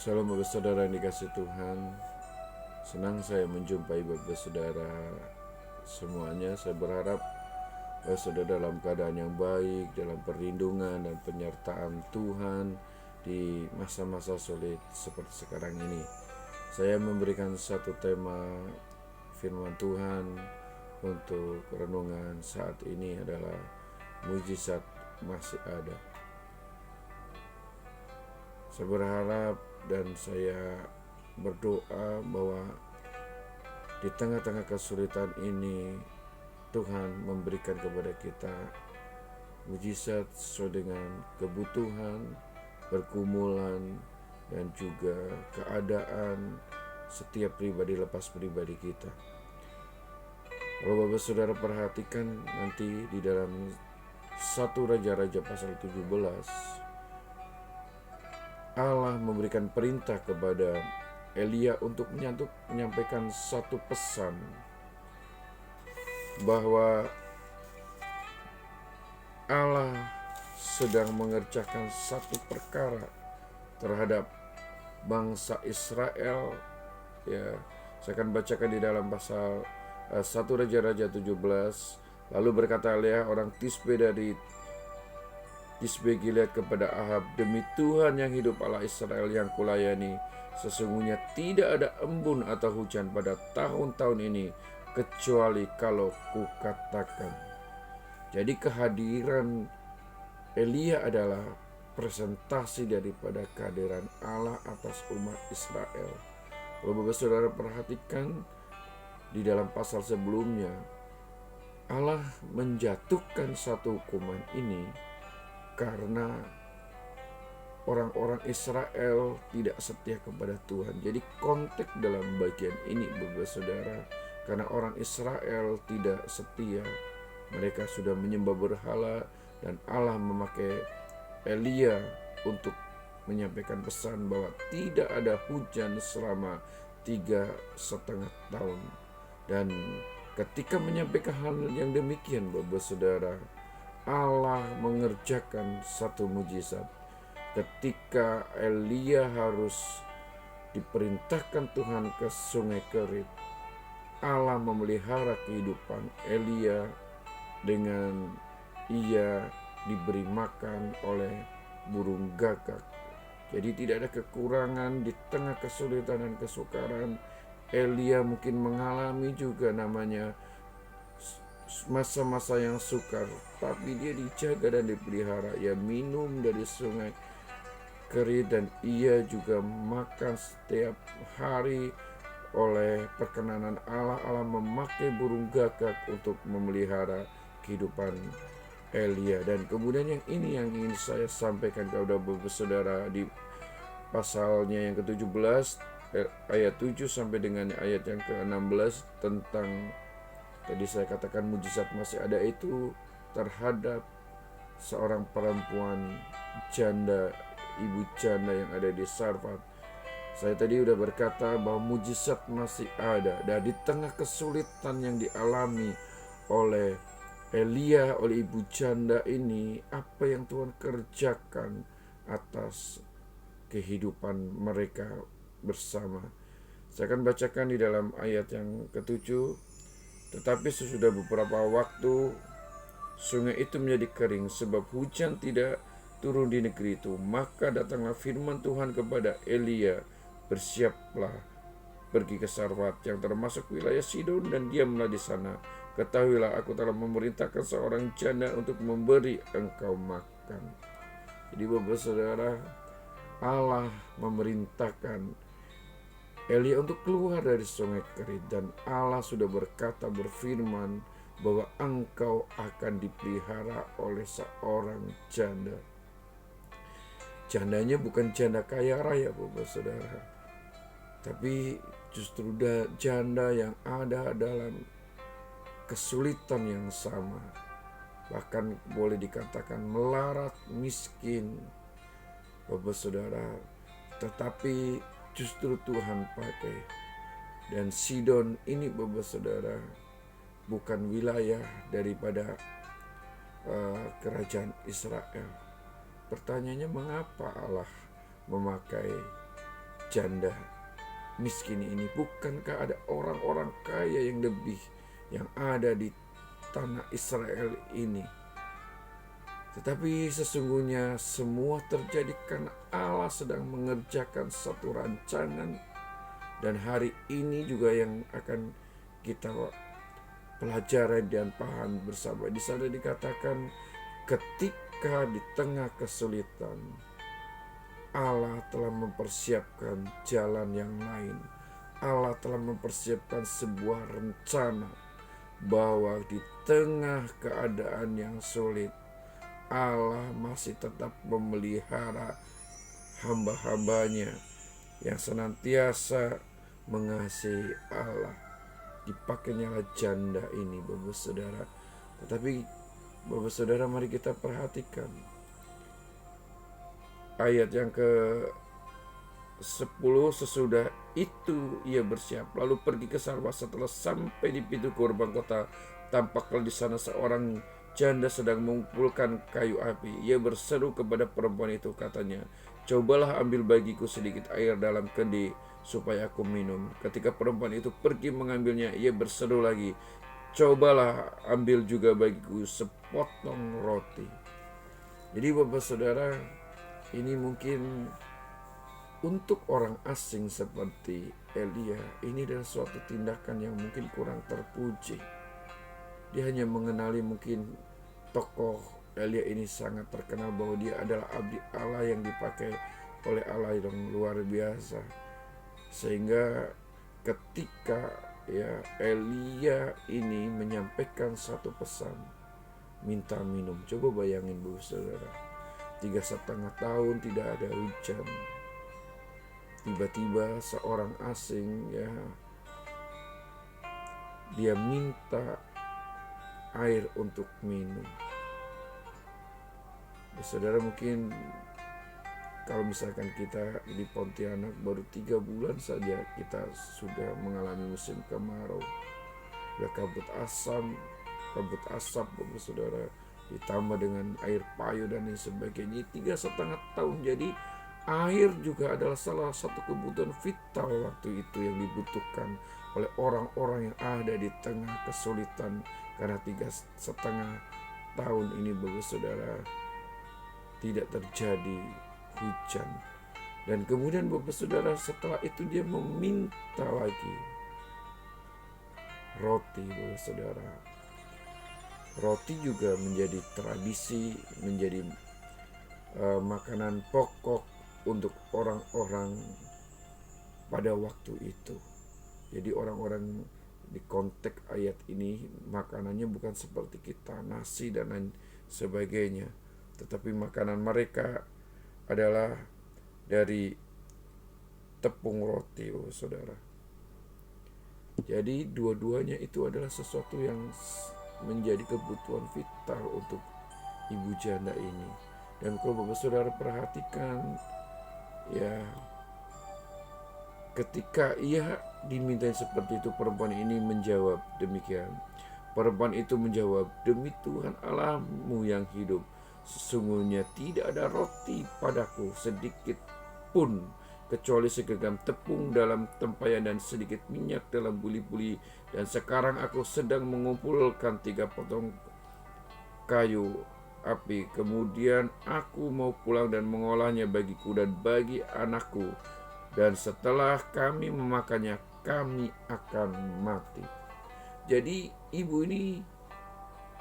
Salam Bapak Saudara yang dikasih Tuhan. Senang saya menjumpai Bapak Saudara semuanya. Saya berharap Bapak Saudara dalam keadaan yang baik, dalam perlindungan dan penyertaan Tuhan di masa-masa sulit seperti sekarang ini. Saya memberikan satu tema firman Tuhan untuk renungan saat ini adalah mujizat masih ada. Saya berharap dan saya berdoa bahwa di tengah-tengah kesulitan ini Tuhan memberikan kepada kita mujizat sesuai dengan kebutuhan, pergumulan, dan juga keadaan setiap pribadi lepas pribadi kita. Kalau Bapak Saudara perhatikan nanti di dalam 1 Raja-Raja pasal 17, Allah memberikan perintah kepada Elia untuk menyampaikan satu pesan bahwa Allah sedang mengerjakan satu perkara terhadap bangsa Israel. Ya, saya akan bacakan di dalam pasal 1 Raja-Raja 17. Lalu berkata Elia orang Tisbe dari Tisbe Gilead kepada Ahab, demi Tuhan yang hidup Allah Israel yang kulayani, sesungguhnya tidak ada embun atau hujan pada tahun-tahun ini, kecuali kalau kukatakan. Jadi kehadiran Elia adalah presentasi daripada kehadiran Allah atas umat Israel. Kalau Bapak Saudara perhatikan di dalam pasal sebelumnya, Allah menjatuhkan satu hukuman ini karena orang-orang Israel tidak setia kepada Tuhan. Jadi konteks dalam bagian ini Bapak Saudara, karena orang Israel tidak setia, mereka sudah menyembah berhala, dan Allah memakai Elia untuk menyampaikan pesan bahwa tidak ada hujan selama 3,5 tahun. Dan ketika menyampaikan hal yang demikian Bapak Saudara, Allah mengerjakan satu mujizat. Ketika Elia harus diperintahkan Tuhan ke sungai Kerit, Allah memelihara kehidupan Elia dengan ia diberi makan oleh burung gagak. Jadi tidak ada kekurangan di tengah kesulitan dan kesukaran. Elia mungkin mengalami juga namanya masa-masa yang sukar, tapi dia dijaga dan dipelihara. Ia minum dari sungai Kerit dan ia juga makan setiap hari oleh perkenanan Allah. Allah memakai burung gagak untuk memelihara kehidupan Elia. Dan kemudian yang ini yang ingin saya sampaikan kepada Bapak Saudara di pasalnya yang ke-17 ayat 7 sampai dengan ayat yang ke-16 tentang tadi saya katakan mujizat masih ada itu terhadap seorang perempuan janda, ibu janda yang ada di Sarfat. Saya tadi udah berkata bahwa mujizat masih ada. Dan di tengah kesulitan yang dialami oleh Elia, oleh ibu janda ini, apa yang Tuhan kerjakan atas kehidupan mereka bersama. Saya akan bacakan di dalam ayat yang ke-7. Tetapi sesudah beberapa waktu sungai itu menjadi kering sebab hujan tidak turun di negeri itu. Maka datanglah firman Tuhan kepada Elia, bersiaplah pergi ke Sarfat yang termasuk wilayah Sidon dan diamlah di sana. Ketahuilah aku telah memerintahkan seorang janda untuk memberi engkau makan. Jadi Bapak Saudara, Allah memerintahkan Elia untuk keluar dari sungai Kerit, dan Allah sudah berfirman bahwa engkau akan dipelihara oleh seorang janda. Jandanya bukan janda kaya raya Bapak Saudara, tapi justru janda yang ada dalam kesulitan yang sama, bahkan boleh dikatakan melarat, miskin Bapak Saudara, tetapi justru Tuhan pakai. Dan Sidon ini Bapak Saudara bukan wilayah daripada kerajaan Israel. Pertanyaannya, mengapa Allah memakai janda miskin ini? Bukankah ada orang-orang kaya yang lebih yang ada di tanah Israel ini? Tetapi sesungguhnya semua terjadi karena Allah sedang mengerjakan satu rancangan. Dan hari ini juga yang akan kita pelajari dan paham bersama. Di sana dikatakan ketika di tengah kesulitan Allah telah mempersiapkan jalan yang lain. Allah telah mempersiapkan sebuah rencana bahwa di tengah keadaan yang sulit Allah masih tetap memelihara hamba-hambanya yang senantiasa mengasihi Allah. Dipakainya janda ini, Bapak Saudara. Tetapi Bapak Saudara, mari kita perhatikan ayat yang ke-10. Sesudah itu ia bersiap lalu pergi ke Sarwa. Setelah sampai di pintu gerbang kota, tampaklah di sana seorang janda sedang mengumpulkan kayu api. Ia berseru kepada perempuan itu, katanya, "Cobalah ambil bagiku sedikit air dalam kendi supaya aku minum." Ketika perempuan itu pergi mengambilnya, ia berseru lagi, "Cobalah ambil juga bagiku sepotong roti." Jadi Bapak Saudara, ini mungkin untuk orang asing seperti Elia, ini adalah suatu tindakan yang mungkin kurang terpuji. Dia hanya mengenali mungkin tokoh Elia ini sangat terkenal bahwa dia adalah abdi Allah yang dipakai oleh Allah yang luar biasa. Sehingga ketika Elia ini menyampaikan satu pesan, minta minum. Coba bayangin Bu Saudara, 3,5 tahun tidak ada hujan. Tiba-tiba seorang asing dia minta air untuk minum. Saudara, mungkin kalau misalkan kita di Pontianak baru 3 bulan saja kita sudah mengalami musim kemarau. Ya, kabut asap Bapak Saudara, ditambah dengan air payau dan lain sebagainya. 3,5 tahun. Jadi air juga adalah salah satu kebutuhan vital waktu itu yang dibutuhkan oleh orang-orang yang ada di tengah kesulitan. Karena 3,5 tahun ini Bapak Saudara tidak terjadi hujan. Dan kemudian Bapak Saudara, setelah itu dia meminta lagi roti Bapak Saudara. Roti juga menjadi tradisi, menjadi makanan pokok untuk orang-orang pada waktu itu. Jadi orang-orang di konteks ayat ini makanannya bukan seperti kita, nasi dan lain sebagainya, tetapi makanan mereka adalah dari tepung roti, oh saudara. Jadi dua-duanya itu adalah sesuatu yang menjadi kebutuhan vital untuk ibu janda ini. Dan kalau Bapak Saudara perhatikan, ketika ia diminta seperti itu, perempuan ini menjawab demikian. Perempuan itu menjawab, "Demi Tuhan Allahmu yang hidup, sesungguhnya tidak ada roti padaku sedikit pun, kecuali segenggam tepung dalam tempayan dan sedikit minyak dalam buli-buli. Dan sekarang aku sedang mengumpulkan 3 potong kayu api. Kemudian aku mau pulang dan mengolahnya bagiku dan bagi anakku. Dan setelah kami memakannya, kami akan mati." Jadi ibu ini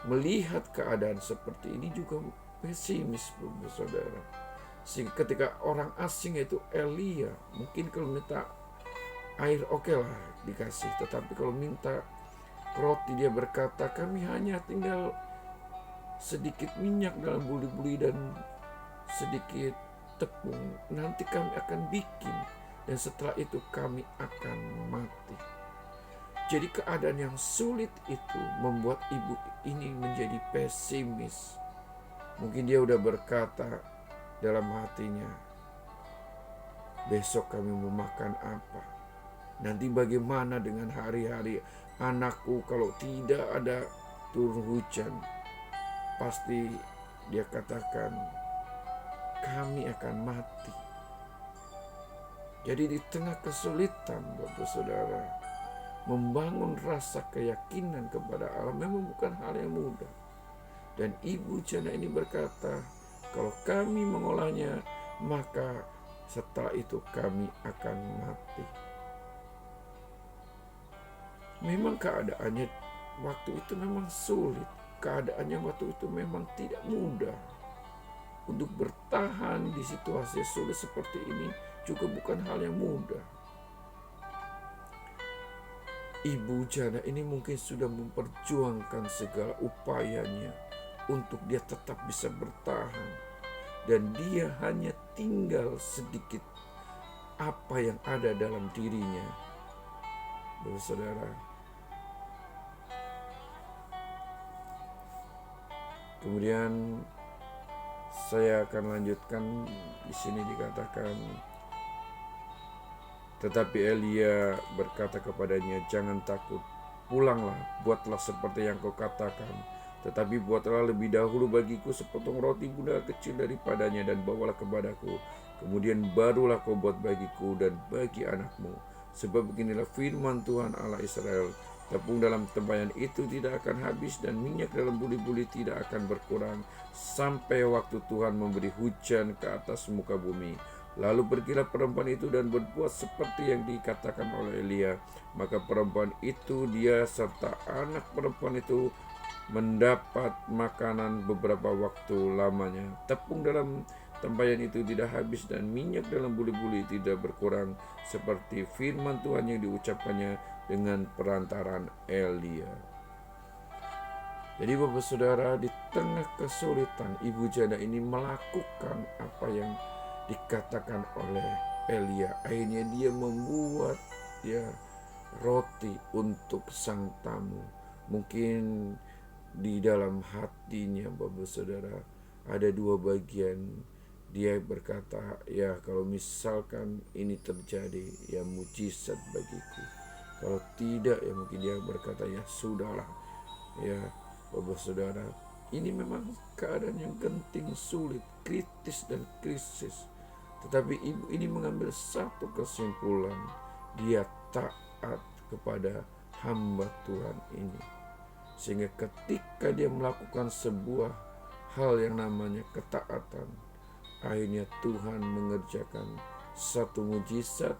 melihat keadaan seperti ini juga pesimis, Bapak Saudara. Sehingga ketika orang asing itu Elia, mungkin kalau minta air oke lah dikasih, tetapi kalau minta roti dia berkata, "Kami hanya tinggal sedikit minyak dalam buli-buli dan sedikit tepung. Nanti kami akan bikin dan setelah itu kami akan mati." Jadi keadaan yang sulit itu membuat ibu ini menjadi pesimis. Mungkin dia udah berkata dalam hatinya, "Besok kami mau makan apa? Nanti bagaimana dengan hari-hari anakku kalau tidak ada turun hujan?" Pasti dia katakan, "Kami akan mati." Jadi di tengah kesulitan, Bapak Saudara, membangun rasa keyakinan kepada Allah memang bukan hal yang mudah. Dan ibu janda ini berkata, kalau kami mengolahnya, maka setelah itu kami akan mati. Memang keadaannya waktu itu memang sulit. Keadaannya waktu itu memang tidak mudah. Untuk bertahan di situasi sulit seperti ini juga bukan hal yang mudah. Ibu janda ini mungkin sudah memperjuangkan segala upayanya untuk dia tetap bisa bertahan. Dan dia hanya tinggal sedikit apa yang ada dalam dirinya. Saudara, kemudian saya akan lanjutkan. Di sini dikatakan, tetapi Elia berkata kepadanya, jangan takut, pulanglah, buatlah seperti yang kau katakan. Tetapi buatlah lebih dahulu bagiku sepotong roti bundar kecil daripadanya dan bawalah kepadaku. Kemudian barulah kau buat bagiku dan bagi anakmu. Sebab beginilah firman Tuhan Allah Israel, tepung dalam tempayan itu tidak akan habis dan minyak dalam buli-buli tidak akan berkurang sampai waktu Tuhan memberi hujan ke atas muka bumi. Lalu pergilah perempuan itu dan berbuat seperti yang dikatakan oleh Elia. Maka perempuan itu, dia serta anak perempuan itu mendapat makanan beberapa waktu lamanya. Tepung dalam tempayan itu tidak habis dan minyak dalam buli-buli tidak berkurang, seperti firman Tuhan yang diucapkannya dengan perantaran Elia. Jadi Bapak Saudara, di tengah kesulitan, ibu janda ini melakukan apa yang dikatakan oleh Elia. Akhirnya dia membuat roti untuk sang tamu. Mungkin di dalam hatinya Bapak Saudara ada dua bagian. Dia berkata, ya kalau misalkan ini terjadi, ya mujizat bagiku. Kalau tidak, ya mungkin dia berkata, ya sudahlah. Ya Bapak Saudara, ini memang keadaan yang genting, sulit, kritis dan krisis. Tetapi ibu ini mengambil satu kesimpulan, dia taat kepada hamba Tuhan ini. Sehingga ketika dia melakukan sebuah hal yang namanya ketaatan, akhirnya Tuhan mengerjakan satu mujizat.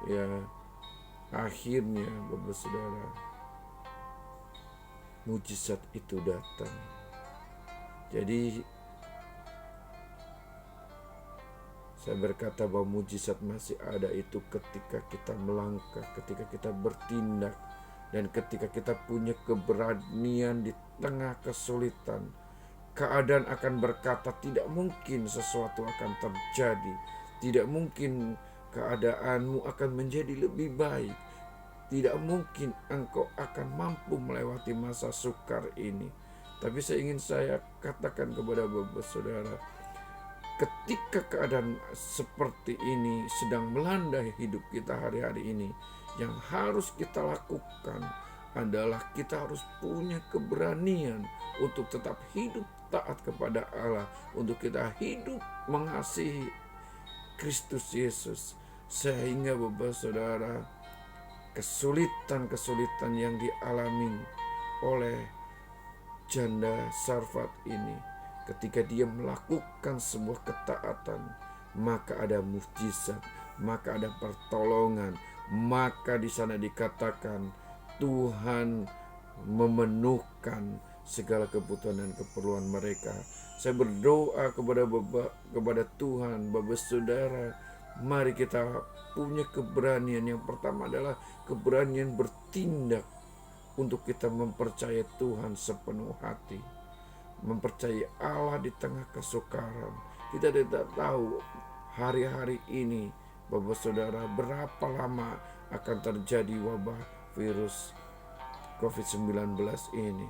Ya, akhirnya Bapak Saudara, mujizat itu datang. Jadi saya berkata bahwa mujizat masih ada itu ketika kita melangkah, ketika kita bertindak, dan ketika kita punya keberanian di tengah kesulitan. Keadaan akan berkata tidak mungkin sesuatu akan terjadi, tidak mungkin keadaanmu akan menjadi lebih baik, tidak mungkin engkau akan mampu melewati masa sukar ini. Tapi saya katakan kepada Bapak Saudara, ketika keadaan seperti ini sedang melanda hidup kita hari-hari ini, yang harus kita lakukan adalah kita harus punya keberanian untuk tetap hidup taat kepada Allah, untuk kita hidup mengasihi Kristus Yesus, sehingga Bapak Saudara, kesulitan-kesulitan yang dialami oleh janda Sarfat ini, ketika dia melakukan sebuah ketaatan, maka ada mujizat, maka ada pertolongan, maka di sana dikatakan Tuhan memenuhkan segala kebutuhan dan keperluan mereka. Saya berdoa kepada Tuhan, Bapak Saudara, mari kita punya keberanian. Yang pertama adalah keberanian bertindak untuk kita mempercayai Tuhan sepenuh hati, mempercayai Allah di tengah kesukaran. Kita tidak tahu hari-hari ini Bapak Saudara berapa lama akan terjadi wabah virus COVID-19 ini.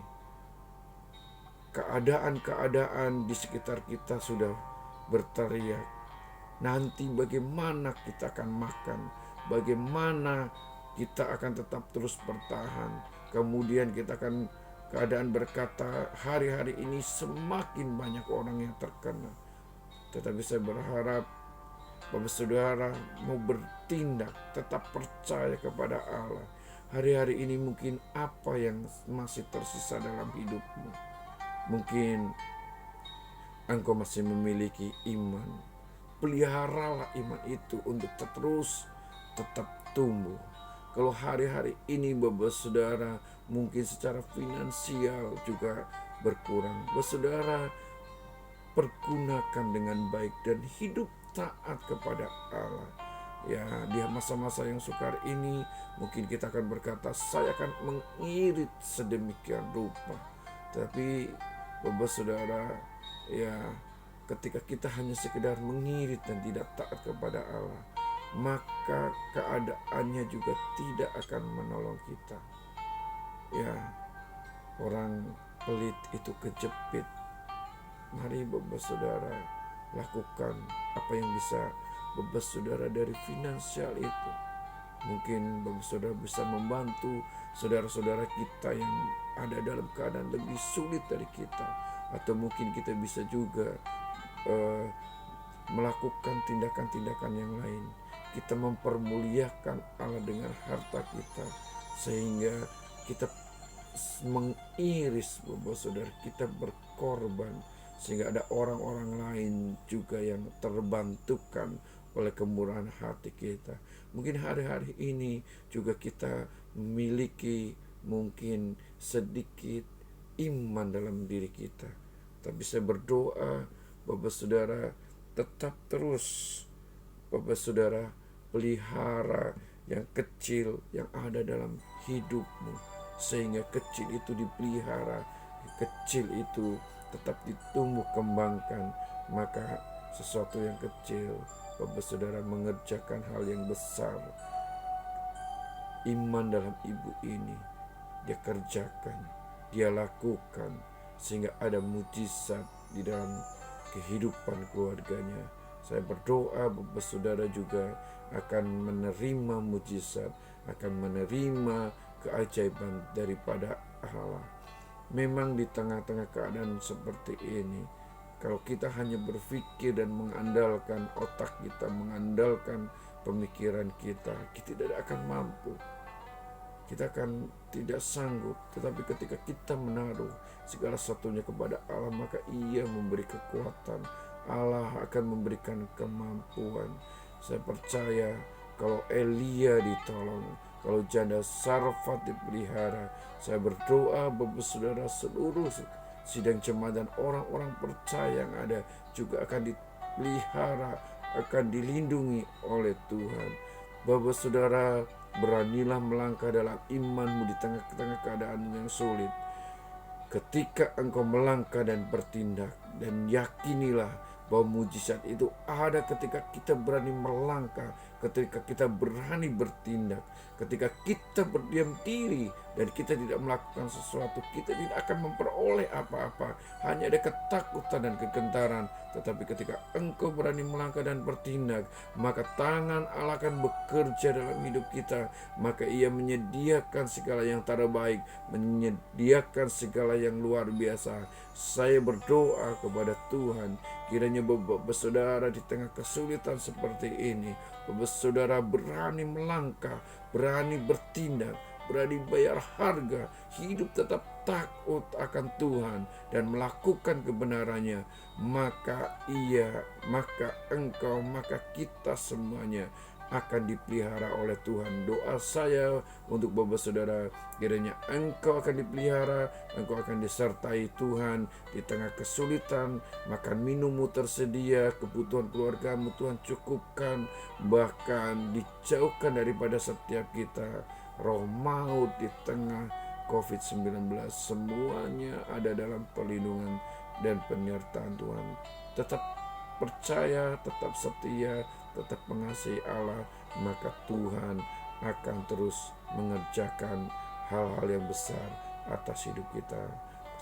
Keadaan-keadaan di sekitar kita sudah berteriak, nanti bagaimana kita akan makan, bagaimana kita akan tetap terus bertahan. Kemudian kita akan keadaan berkata, hari-hari ini semakin banyak orang yang terkena. Tetapi saya berharap Bapak Saudara mau bertindak, tetap percaya kepada Allah. Hari-hari ini mungkin apa yang masih tersisa dalam hidupmu? Mungkin engkau masih memiliki iman. Peliharalah iman itu untuk terus tetap tumbuh. Kalau hari-hari ini Bapak Saudara mungkin secara finansial juga berkurang, Bapak Saudara pergunakan dengan baik dan hidup taat kepada Allah. Ya, di masa-masa yang sukar ini mungkin kita akan berkata, saya akan mengirit sedemikian rupa. Tapi Bapak Saudara, ya, ketika kita hanya sekedar mengirit dan tidak taat kepada Allah, maka keadaannya juga tidak akan menolong kita. Ya, orang pelit itu kejepit. Mari Bapak Saudara lakukan apa yang bisa Bapak Saudara dari finansial itu. Mungkin Bapak Saudara bisa membantu saudara-saudara kita yang ada dalam keadaan lebih sulit dari kita. Atau mungkin kita bisa juga melakukan tindakan-tindakan yang lain. Kita mempermuliakan Allah dengan harta kita, sehingga kita mengiris Bapak Saudara, kita berkorban, sehingga ada orang-orang lain juga yang terbantukan oleh kemurahan hati kita. Mungkin hari-hari ini juga kita memiliki mungkin sedikit iman dalam diri kita, tapi saya berdoa Bapak Saudara tetap terus Bapak Saudara pelihara yang kecil yang ada dalam hidupmu, sehingga kecil itu dipelihara, kecil itu tetap ditumbuh kembangkan. Maka sesuatu yang kecil Bapak Saudara mengerjakan hal yang besar. Iman dalam ibu ini dia kerjakan, dia lakukan, sehingga ada mujizat di dalam kehidupan keluarganya. Saya berdoa Bapak Saudara juga akan menerima mujizat, akan menerima keajaiban daripada Allah. Memang di tengah-tengah keadaan seperti ini, kalau kita hanya berpikir dan mengandalkan otak kita, mengandalkan pemikiran kita tidak akan mampu. Kita akan tidak sanggup. Tetapi ketika kita menaruh segala sesuatunya kepada Allah, maka Ia memberi kekuatan. Allah akan memberikan kemampuan. Saya percaya kalau Elia ditolong, kalau janda Sarfat dipelihara, saya berdoa Bapak Saudara seluruh sidang jemaat dan orang-orang percaya yang ada juga akan dipelihara, akan dilindungi oleh Tuhan. Bapak Saudara, beranilah melangkah dalam imanmu di tengah-tengah keadaan yang sulit. Ketika engkau melangkah dan bertindak, dan yakinilah bahwa mujizat itu ada ketika kita berani melangkah, ketika kita berani bertindak, ketika kita berdiam diri dan kita tidak melakukan sesuatu, kita tidak akan memperoleh apa-apa. Hanya ada ketakutan dan kegentaran. Tetapi ketika engkau berani melangkah dan bertindak, maka tangan Allah akan bekerja dalam hidup kita. Maka Ia menyediakan segala yang terbaik, menyediakan segala yang luar biasa. Saya berdoa kepada Tuhan, kiranya Bapak Saudara di tengah kesulitan seperti ini, Bapak Saudara berani melangkah, berani bertindak, berani bayar harga, hidup tetap takut akan Tuhan dan melakukan kebenarannya. Maka engkau, maka kita semuanya akan dipelihara oleh Tuhan. Doa saya untuk Bapak Saudara, kiranya engkau akan dipelihara, engkau akan disertai Tuhan di tengah kesulitan. Makan minummu tersedia, kebutuhan keluargamu Tuhan cukupkan, bahkan dijauhkan daripada setiap kita roh maut di tengah COVID-19. Semuanya ada dalam perlindungan dan penyertaan Tuhan. Tetap percaya, tetap setia, tetap mengasihi Allah, maka Tuhan akan terus mengerjakan hal-hal yang besar atas hidup kita.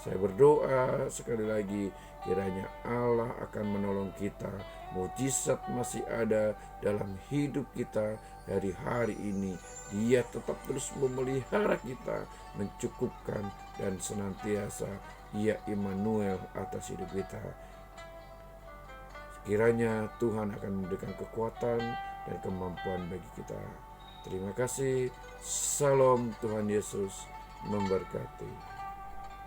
Saya berdoa sekali lagi, kiranya Allah akan menolong kita. Mujizat masih ada dalam hidup kita dari hari ini. Dia tetap terus memelihara kita, mencukupkan, dan senantiasa Ia Immanuel atas hidup kita. Kiranya Tuhan akan memberikan kekuatan dan kemampuan bagi kita. Terima kasih. Salam, Tuhan Yesus memberkati.